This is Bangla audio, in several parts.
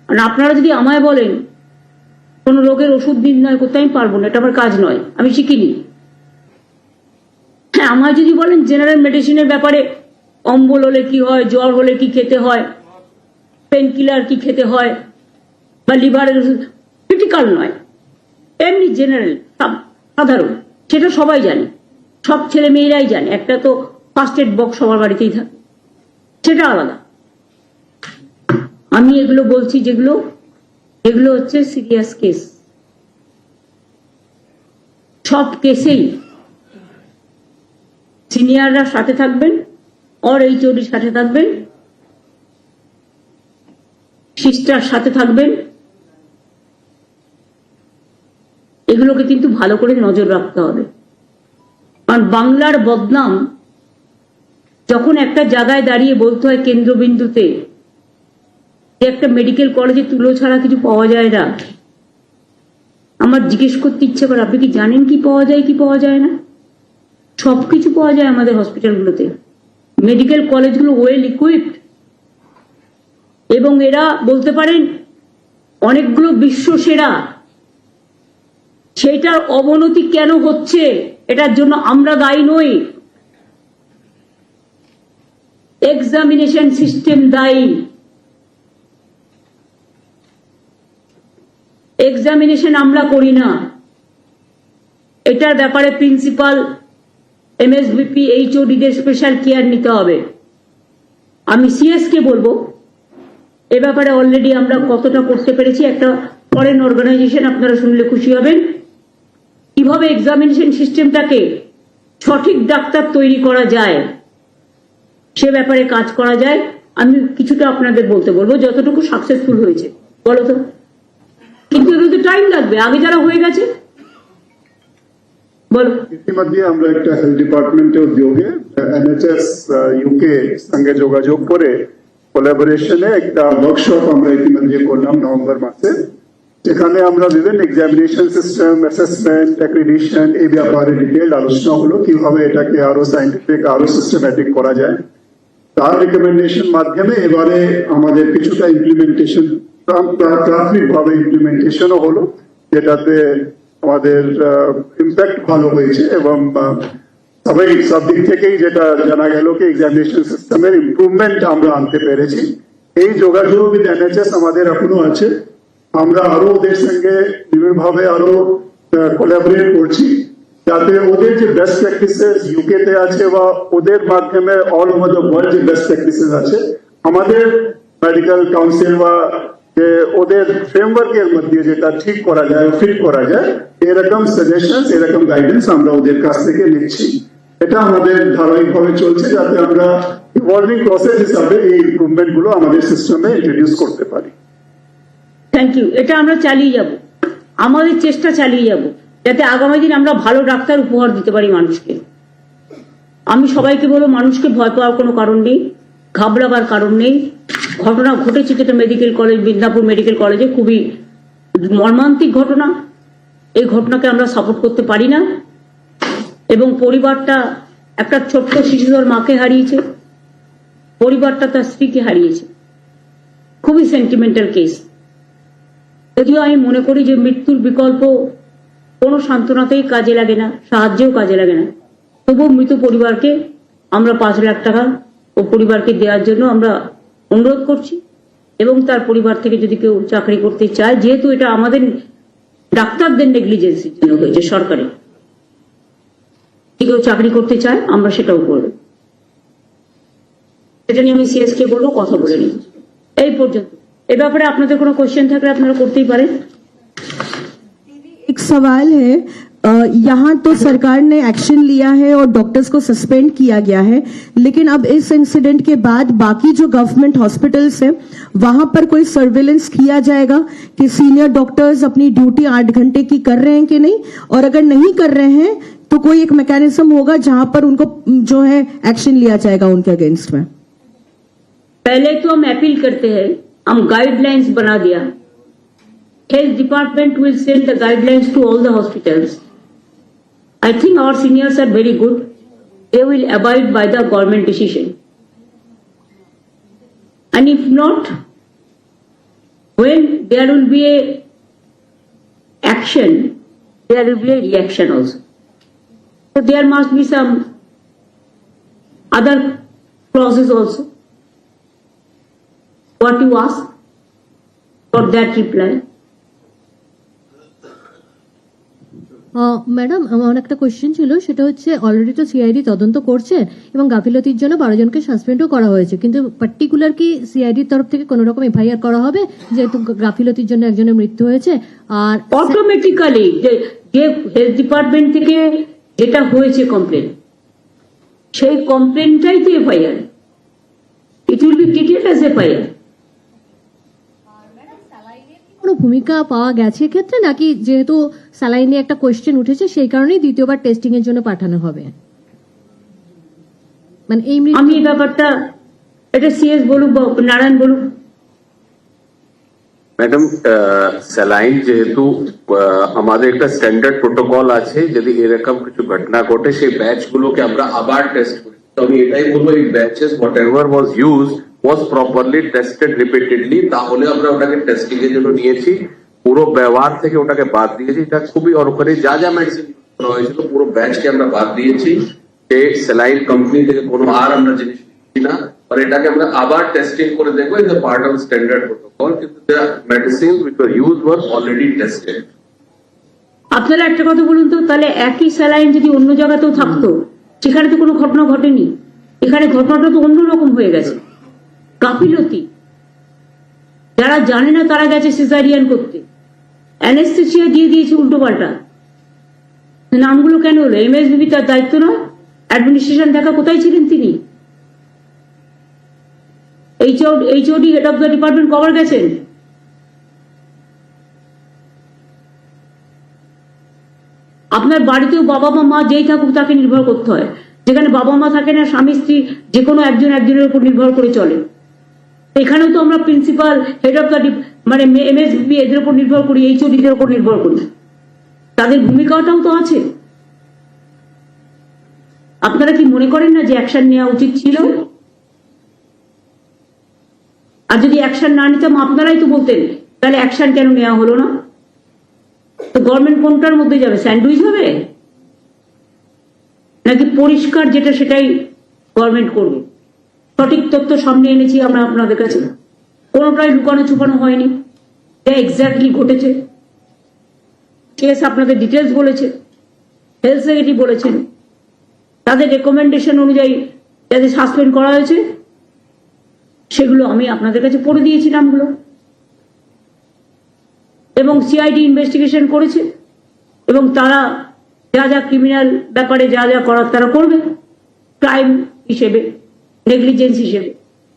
আর আপনারা যদি আমায় বলেন কোনো রোগের ওষুধ নির্ণয় করতে, আমি পারবো না, এটা আমার কাজ নয়, আমি শিখিনি। হ্যাঁ, আমায় যদি বলেন জেনারেল মেডিসিনের ব্যাপারে, অম্বল হলে কি হয়, জ্বর হলে কি খেতে হয়, পেন কিলার কি খেতে হয়, বা লিভারের ওষুধ, ক্রিটিক্যাল নয়, এমনি জেনারেল সাধারণ, সেটা সবাই জানে, সব ছেলে মেয়েরাই জানে। একটা তো ফার্স্ট এড বক্স সবার বাড়িতেই থাকে, সেটা আলাদা। আমি এগুলো বলছি যেগুলো হচ্ছে সিরিয়াস কেস। সব কেসেই সিনিয়ররা সাথে থাকবেন, আর HOD সাথে থাকবেন, সিস্টার সাথে থাকবেন। এগুলোকে কিন্তু ভালো করে নজর রাখতে হবে, কারণ বাংলার বদনাম যখন একটা জায়গায় দাঁড়িয়ে বলতে হয় কেন্দ্রবিন্দুতে যে একটা মেডিকেল কলেজে তুলো ছাড়া কিছু পাওয়া যায় না, আমার জিজ্ঞেস করতে ইচ্ছে করে, আপনি কি জানেন কি পাওয়া যায় কি পাওয়া যায় না? সবকিছু পাওয়া যায় আমাদের হসপিটালগুলোতে। মেডিকেল কলেজগুলো ওয়েল ইকুইপড, এবং এরা বলতে পারেন অনেকগুলো বিশ্ব সেরা। সেটার অবনতি কেন হচ্ছে, এটার জন্য আমরা দায়ী নই, এক্সামিনেশন সিস্টেম দায়ী। এক্সামিনেশন আমরা করি না, এটার ব্যাপারে প্রিন্সিপাল, MSVP, HOD দের স্পেশাল কেয়ার নিতে হবে। আমি CS কে বলবো এ ব্যাপারে অলরেডি আমরা কতটা করতে পেরেছি। একটা ফরেন অর্গানাইজেশন, আপনারা শুনলে খুশি হবেন, কিভাবে এক্সামিনেশন সিস্টেমটাকে সঠিক ডাক্তার তৈরি করা যায়, সে ব্যাপারে কাজ করা যায়। আমি কিছুটা আপনাদের বলতে বলবো যতটুকু সাকসেসফুল হয়েছে, বলো তো। কিন্তু এগুলো তো টাইম লাগবে, আগে যারা হয়ে গেছে। বলো। ইতিমধ্যে আমরা একটা হেলথ ডিপার্টমেন্টের উদ্যোগে NHS UK সঙ্গে যোগাযোগ করে কোলাবোরেশনে একটা ওয়ার্কশপ আমরা ইতিমধ্যে করলাম নভেম্বর মাসে, যেখানে আমরা বিভিন্ন এক্সামিনেশন সিস্টেম, অ্যাসেসমেন্ট, অ্যাক্রিডিশন, এই ব্যাপারে ডিটেইলড আলোচনা হলো, কিভাবে এটাকে আরো সাইন্টিফিক, আরো সিস্টেম্যাটিক করা যায়। তার রিকমেন্ডেশন মাধ্যমে এবারে আমাদের কিছুটা ইমপ্লিমেন্টেশন, প্রাথমিকভাবে ইমপ্লিমেন্টেশনও হলো, যেটাতে আমাদের ইম্প্যাক্ট ভালো হয়েছে। এবং সব দিক থেকেই যেটা জানা গেল কি এক্সামিনেশন সিস্টেমের ইমপ্রুভমেন্ট আমরা আনতে পেরেছি। এই যোগাযোগ উইথ NHS আমাদের এখনো আছে, আমরা আরো ওদের সঙ্গে বিভিন্নভাবে আরো কোলাবোরেট করছি, যাতে ওদের যে বেস্ট প্র্যাকটিসেস UK তে আছে বা ওদের মাধ্যমে অল ওভার দ্য ওয়ার্ল্ড যে বেস্ট প্র্যাকটিসেস আছে, আমাদের মেডিকেল কাউন্সিল বা যে ওদের ফ্রেমওয়ার্কের মধ্যে যেটা ঠিক করা যায়, ফিট করা যায়, এরকম সাজেশন, এরকম গাইডেন্স আমরা ওদের কাছ থেকে নিচ্ছি। এটা আমাদের ধারাবাহিকভাবে চলছে, যাতে আমরা ইভলভিং প্রসেস হিসাবে এই ইমপ্রুভমেন্ট গুলো আমাদের সিস্টেমে ইন্ট্রোডিউস করতে পারি। Thank you. এটা আমরা চালিয়ে যাব, আমাদের চেষ্টা চালিয়ে যাব, যাতে আগামী দিন আমরা ভালো ডাক্তার উপহার দিতে পারি মানুষকে। আমি সবাইকে বলবো, মানুষকে ভয় পাওয়ার কোনো কারণ নেই, ঘাবড়াবার কারণ নেই। ঘটনা ঘটেছে যেটা মেডিকেল কলেজ, মিদনাপুর মেডিকেল কলেজে, খুবই মর্মান্তিক ঘটনা। এই ঘটনাকে আমরা সাপোর্ট করতে পারি না, এবং পরিবারটা একটা ছোট্ট শিশুদের মাকে হারিয়েছে, পরিবারটা তার স্ত্রীকে হারিয়েছে। খুবই সেন্টিমেন্টাল কেস। যদিও আমি মনে করি যে মৃত্যুর বিকল্প কোনো সান্ত্বনাতেই কাজে লাগে না, সাহায্যেও কাজে লাগে না, তবুও মৃত পরিবারকে আমরা 5 লাখ টাকা ও পরিবারকে দেওয়ার জন্য আমরা অনুরোধ করছি। এবং তার পরিবার থেকে যদি কেউ চাকরি করতে চায়, যেহেতু এটা আমাদের ডাক্তারদের নেগলিজেন্সির জন্য হয়েছে, সরকারি কেউ চাকরি করতে চায়, আমরা সেটাও করব। সেটা নিয়ে আমি CS কে বলবো, কথা বলে নিই। এই পর্যন্ত। এ ব্যাপারে আপনাদের কোনো কোশ্চেন থাকলে আপনারা করতেই পারেন। एक सवाल है, यहाँ तो सरकार ने एक्शन लिया है और डॉक्टर्स को सस्पेंड किया गया है, लेकिन अब इस इंसिडेंट के बाद बाकी जो गवर्नमेंट हॉस्पिटल्स हैं वहां पर कोई सर्वेलेंस किया जाएगा कि सीनियर डॉक्टर्स अपनी ड्यूटी 8 घंटे की कर रहे हैं कि नहीं, और अगर नहीं कर रहे हैं तो कोई एक मैकेनिज्म होगा जहां पर उनको जो है एक्शन लिया जाएगा उनके अगेंस्ट में? पहले तो हम अपील करते हैं, हम गाइडलाइंस बना दिया, health department will send the guidelines to all the hospitals. I think our seniors are very good, they will abide by the government decision, and if not, when there will be a action, there will be a reaction also. So there must be some other clauses also. What you ask for that reply? Madam আমার একটা কোয়েশ্চেন ছিল, সেটা হচ্ছে অলরেডি তো সিআইডি তদন্ত করছে এবং গাফিলতির জন্য 12 জনকে সাসপেন্ডও করা হয়েছে, কিন্তু পার্টিকুলার কি সিআইডির তরফ থেকে কোনো রকম এফআইআর করা হবে যেহেতু গাফিলতির জন্য একজনের মৃত্যু হয়েছে? আর অটোমেটিক্যালি যে হেলথ ডিপার্টমেন্ট থেকে যেটা হয়েছে কমপ্লেন, সেই কমপ্লেনটাই তো FIR, it will be treated as FIR. কোনো ভূমিকা পাওয়া গেছে ক্ষেত্রে, নাকি যেহেতু স্যালাইনে একটা কোয়েশ্চেন উঠেছে সেই কারণেই দ্বিতীয়বার টেস্টিং এর জন্য পাঠানো হবে? মানে এই আমি এই ব্যাপারটা, এটা সিএস বলুক বা নারায়ণ বলুক। ম্যাডাম, স্যালাইন যেহেতু আমাদের একটা স্ট্যান্ডার্ড প্রোটোকল আছে, যদি এরকম কিছু ঘটনা ঘটে সেই ব্যাচ গুলোকে আমরা আবার টেস্ট করি। তো আমি এটাই বলবো, এই batches whatever was use was properly tested repeatedly, তাহলে আমরা ওটাকে টেস্টিং এর জন্য নিয়েছি। পুরো ব্যবহার থেকে ওটাকে বাদ দিয়েছি। এটা খুবই অরকারি, যা যা মেডিসিন করা হয়েছিল পুরো ব্যাচকে আমরা বাদ দিয়েছি। যে স্যালাইন কোম্পানি থেকে কোনো আর আমরা জিনিস নিচ্ছি না, আর এটাকে আমরা আবার টেস্টিং করে দেখবো। Is a part of standard protocol, কিন্তু the medicine which were used were already tested. আপনারা একটা কথা বলুন তো, তাহলে একই স্যালাইন যদি অন্য জায়গাতেও থাকতো, সেখানে তো কোনো ঘটনা ঘটেনি, এখানে ঘটনাটা তো অন্যরকম হয়ে গেছে। গাফিলতি, যারা জানে না তারা গেছে সিজারিয়ান করতে, অ্যানেস্থেসিয়া দিয়ে দিয়েছে উল্টো পাল্টা। নামগুলো কেন হলো? এমএসবিবি তার দায়িত্ব নয়? অ্যাডমিনিস্ট্রেশন দেখা কোথায় ছিলেন তিনি? HOD head of the department কবার গেছেন? আপনার বাড়িতেও বাবা মা যেই থাকুক তাকে নির্ভর করতে হয়। যেখানে বাবা মা থাকে না, স্বামী স্ত্রী যে কোনো একজন একজনের উপর নির্ভর করে চলে। এখানেও তো আমরা প্রিন্সিপাল, হেড অফ দ্য মানে এমএসবি এদের উপর নির্ভর করি, এইচওডিদের উপর নির্ভর করি। তাদের ভূমিকাটাও তো আছে। আপনারা কি মনে করেন না যে অ্যাকশন নেওয়া উচিত ছিল? আর যদি অ্যাকশন না নিতাম আপনারাই তো বলতেন, তাহলে অ্যাকশন কেন নেওয়া হলো না? তো গভর্নমেন্ট কোনটার মধ্যে যাবে? স্যান্ডউইচ হবে নাকি পরিষ্কার যেটা সেটাই গভর্নমেন্ট করবে? সঠিক তথ্য সামনে এনেছি আমরা আপনাদের কাছে, কোনোটাই লুকানো ছুপানো হয়নি, যা এক্স্যাক্টলি ঘটেছে। কেস আপনাদের ডিটেলস বলেছে, হেলথ সেক্রেটারি বলেছেন, তাদের রেকমেন্ডেশন অনুযায়ী যাদের সাসপেন্ড করা হয়েছে সেগুলো আমি আপনাদের কাছে পড়ে দিয়েছি নামগুলো। এবং সিআইডি ইনভেস্টিগেশন করেছে এবং তারা যা যা ক্রিমিনাল ব্যাপারে যা যা করার তারা করবে, ক্রাইম হিসেবে, নেগলিজেন্স হিসেবে।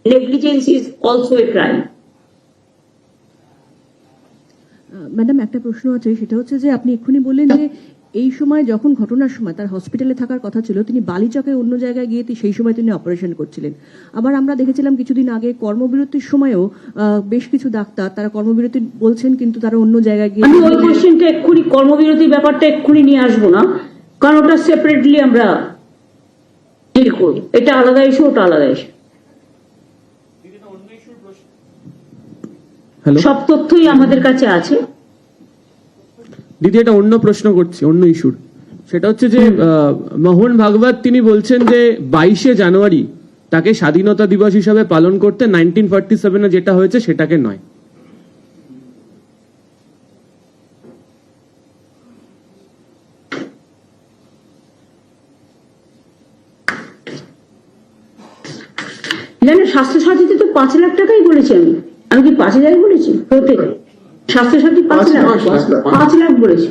Negligence is also a crime. Madam একটা প্রশ্ন আছে, সেটা হচ্ছে যে আপনি এক্ষুনি বললেন যে এই সময় যখন ঘটনার সময় তার হসপিটালে থাকার কথা ছিল, তিনি বালিচকে অন্য জায়গায় গিয়ে সেই সময় তিনি অপারেশন করছিলেন। আবার আমরা দেখেছিলাম কিছুদিন আগে কর্মবিরতির সময়ও বেশ কিছু ডাক্তার তারা কর্মবিরতি বলছেন, কিন্তু তারা অন্য জায়গায় গিয়ে। আমি ওই কোশ্চেনটা এক্ষুনি, কর্মবিরতির ব্যাপারটা এক্ষুনি নিয়ে আসবো না, কারণ ওটা সেপারেটলি আমরা ডিল করব। এটা আলাদা ইস্যু, ওটা আলাদা ইস্যু। সব তথ্যই আমাদের কাছে আছে। দিদি, এটা অন্য প্রশ্ন করছি, অন্য ইস্যুর। সেটা হচ্ছে যে মোহন ভাগবত তিনি বলছেন যে 22শে জানুয়ারি তাকে স্বাধীনতা দিবস হিসাবে পালন করতে, 1947 যেটা হয়েছে সেটাকে নয়। না না, স্বাস্থ্যসাথীতে তো 5 লাখ টাকাই বলেছি আমি কি 5,000 বলেছি? প্রত্যেক স্বাস্থ্যসাথী 5 লাখ বলেছি।